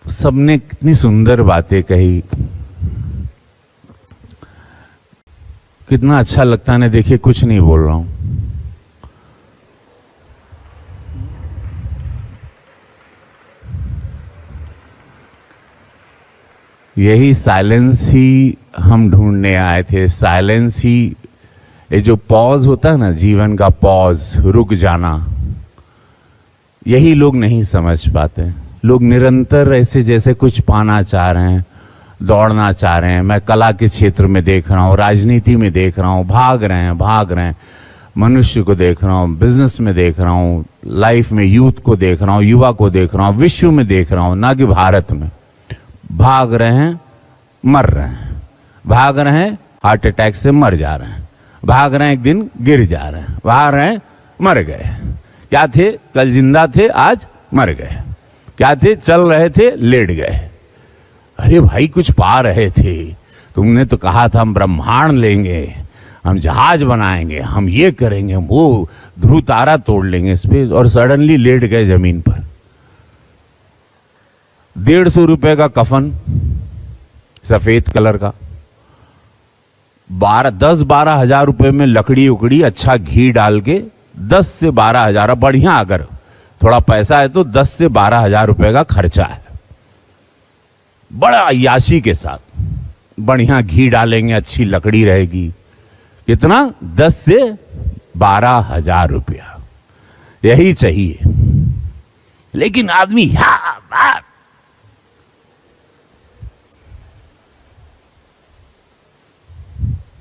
सबने कितनी सुंदर बातें कही, कितना अच्छा लगता है ना। देखिए, कुछ नहीं बोल रहा हूं, यही साइलेंस ही हम ढूंढने आए थे। साइलेंस ही, ये जो पॉज होता है ना, जीवन का पॉज, रुक जाना, यही लोग नहीं समझ पाते। लोग निरंतर ऐसे जैसे कुछ पाना चाह रहे हैं, दौड़ना चाह रहे हैं। मैं कला के क्षेत्र में देख रहा हूँ, राजनीति में देख रहा हूँ, भाग रहे हैं। मनुष्य को देख रहा हूँ, बिजनेस में देख रहा हूँ, लाइफ में यूथ को देख रहा हूँ, युवा को देख रहा हूँ, विश्व में देख रहा हूँ, ना कि भारत में। भाग रहे हैं, मर रहे हैं, भाग रहे हैं, हार्ट अटैक से मर जा रहे हैं, भाग रहे हैं, एक दिन गिर जा रहे हैं, भाग रहे हैं, मर गए। क्या थे? कल जिंदा थे, आज मर गए। क्या थे? चल रहे थे, लेट गए। अरे भाई, कुछ पा रहे थे। तुमने तो कहा था हम ब्रह्मांड लेंगे, हम जहाज बनाएंगे, हम ये करेंगे, वो ध्रुव तारा तोड़ लेंगे स्पेस, और सडनली लेट गए जमीन पर। 150 रुपए का कफन, सफेद कलर का, 10-12 हजार रुपए में लकड़ी उकड़ी, अच्छा घी डाल के 10 से 12 हजार, बढ़िया अगर थोड़ा पैसा है तो 10 से 12 हजार रुपए का खर्चा है। बड़ा अय्याशी के साथ बढ़िया घी डालेंगे, अच्छी लकड़ी रहेगी। कितना? 10 से 12 हजार रुपया, यही चाहिए। लेकिन आदमी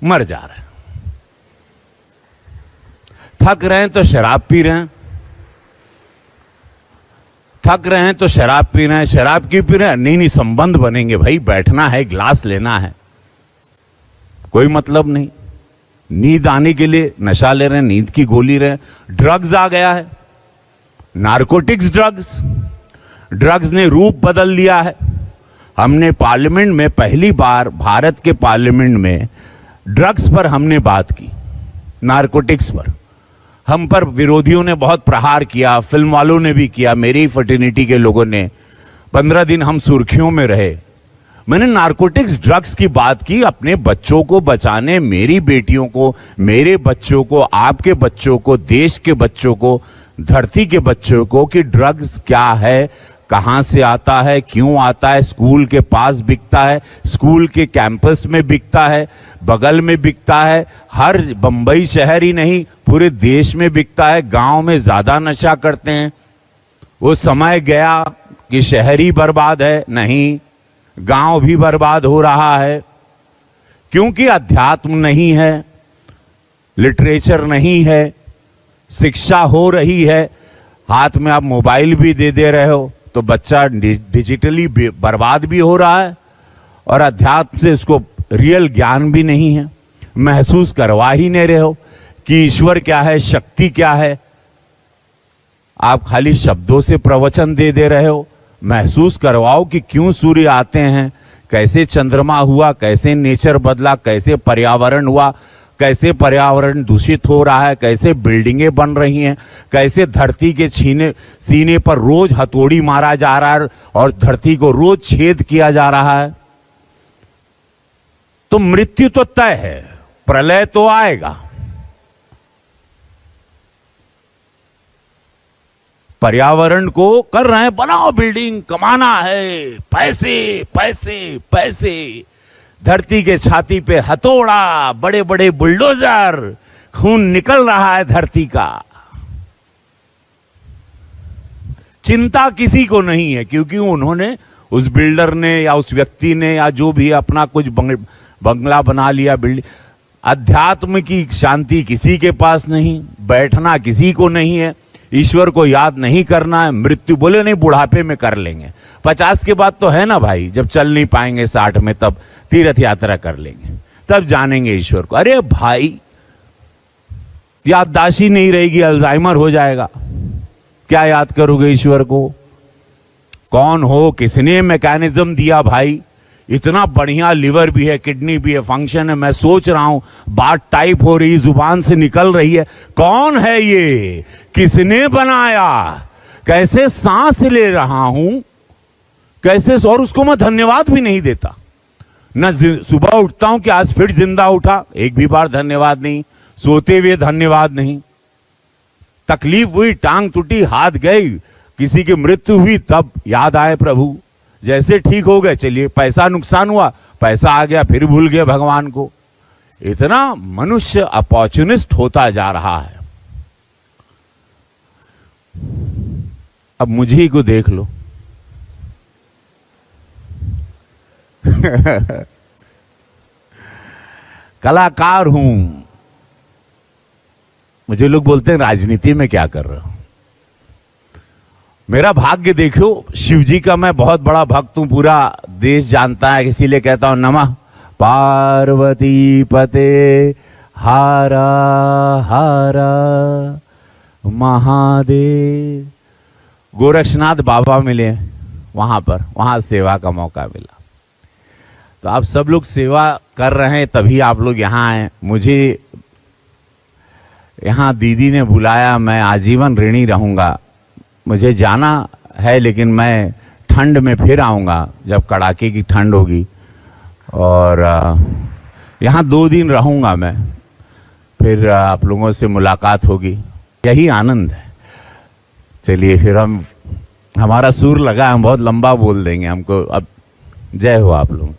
मर जा रहे हैं। थक रहे हैं तो शराब पी रहे हैं, थक रहे हैं तो शराब पी रहे हैं। शराब क्यों पी रहे हैं? नहीं, संबंध बनेंगे भाई, बैठना है, गिलास लेना है, कोई मतलब नहीं। नींद आने के लिए नशा ले रहे हैं, नींद की गोली रहे हैं। ड्रग्स आ गया है, नारकोटिक्स ड्रग्स ने रूप बदल लिया है। हमने पार्लियामेंट में पहली बार, भारत के पार्लियामेंट में ड्रग्स पर हमने बात की, नारकोटिक्स पर। हम पर विरोधियों ने बहुत प्रहार किया, फिल्म वालों ने भी किया, मेरी फर्टिनिटी के लोगों ने। 15 दिन हम सुर्खियों में रहे। मैंने नारकोटिक्स ड्रग्स की बात की, अपने बच्चों को बचाने, मेरी बेटियों को, मेरे बच्चों को, आपके बच्चों को, देश के बच्चों को, धरती के बच्चों को, कि ड्रग्स क्या है, कहां से आता है, क्यों आता है। स्कूल के पास बिकता है, स्कूल के कैंपस में बिकता है, बगल में बिकता है, हर बंबई शहर ही नहीं पूरे देश में बिकता है। गांव में ज्यादा नशा करते हैं। वो समय गया कि शहर ही बर्बाद है, नहीं, गांव भी बर्बाद हो रहा है, क्योंकि अध्यात्म नहीं है, लिटरेचर नहीं है, शिक्षा हो रही है। हाथ में आप मोबाइल भी दे रहे हो तो बच्चा डिजिटली बर्बाद भी हो रहा है, और अध्यात्म से इसको रियल ज्ञान भी नहीं है, महसूस करवा ही नहीं रहे हो कि ईश्वर क्या है, शक्ति क्या है। आप खाली शब्दों से प्रवचन दे रहे हो। महसूस करवाओ कि क्यों सूर्य आते हैं, कैसे चंद्रमा हुआ, कैसे नेचर बदला, कैसे पर्यावरण हुआ, कैसे पर्यावरण दूषित हो रहा है, कैसे बिल्डिंगें बन रही हैं, कैसे धरती के सीने पर रोज हथौड़ी मारा जा रहा है और धरती को रोज छेद किया जा रहा है। तो मृत्यु तो तय है, प्रलय तो आएगा। पर्यावरण को कर रहे हैं, बनाओ बिल्डिंग, कमाना है, पैसे पैसे पैसे। धरती के छाती पे हथौड़ा, बड़े बड़े बुलडोजर, खून निकल रहा है धरती का। चिंता किसी को नहीं है, क्योंकि उन्होंने, उस बिल्डर ने या उस व्यक्ति ने या जो भी, अपना कुछ बंगला बना लिया, बिल्डिंग। अध्यात्म की शांति किसी के पास नहीं, बैठना किसी को नहीं है, ईश्वर को याद नहीं करना है। मृत्यु बोले नहीं, बुढ़ापे में कर लेंगे, 50 के बाद तो है ना भाई, जब चल नहीं पाएंगे 60 में, तब तीर्थ यात्रा कर लेंगे, तब जानेंगे ईश्वर को। अरे भाई, याददाश्त ही नहीं रहेगी, अल्जाइमर हो जाएगा, क्या याद करोगे ईश्वर को? कौन हो, किसने मैकेनिज्म दिया भाई? इतना बढ़िया लिवर भी है, किडनी भी है, फंक्शन है। मैं सोच रहा हूं, बात टाइप हो रही, जुबान से निकल रही है, कौन है ये, किसने बनाया, कैसे सांस ले रहा हूं, कैसे, और उसको मैं धन्यवाद भी नहीं देता। न सुबह उठता हूं कि आज फिर जिंदा उठा, एक भी बार धन्यवाद नहीं। सोते हुए धन्यवाद नहीं। तकलीफ हुई, टांग टूटी, हाथ गई, किसी की मृत्यु हुई, तब याद आए प्रभु। जैसे ठीक हो गए, चलिए, पैसा नुकसान हुआ, पैसा आ गया, फिर भूल गए भगवान को। इतना मनुष्य अपॉर्चुनिस्ट होता जा रहा है। अब मुझे ही को देख लो। कलाकार हूं, मुझे लोग बोलते हैं राजनीति में क्या कर रहे हो। मेरा भाग्य देखो, शिव जी का मैं बहुत बड़ा भक्त हूं, पूरा देश जानता है, इसीलिए कहता हूं नमः पार्वती पते हारा हारा महादेव। गोरक्षनाथ बाबा मिले वहां पर, वहां सेवा का मौका मिला। तो आप सब लोग सेवा कर रहे हैं, तभी आप लोग यहाँ आए। मुझे यहाँ दीदी ने बुलाया, मैं आजीवन ऋणी रहूंगा। मुझे जाना है, लेकिन मैं ठंड में फिर आऊँगा, जब कड़ाके की ठंड होगी। और यहाँ 2 दिन रहूँगा मैं, फिर आप लोगों से मुलाकात होगी। यही आनंद है। चलिए, फिर हमारा सुर लगा, हम बहुत लंबा बोल देंगे हमको। अब जय हो आप लोग।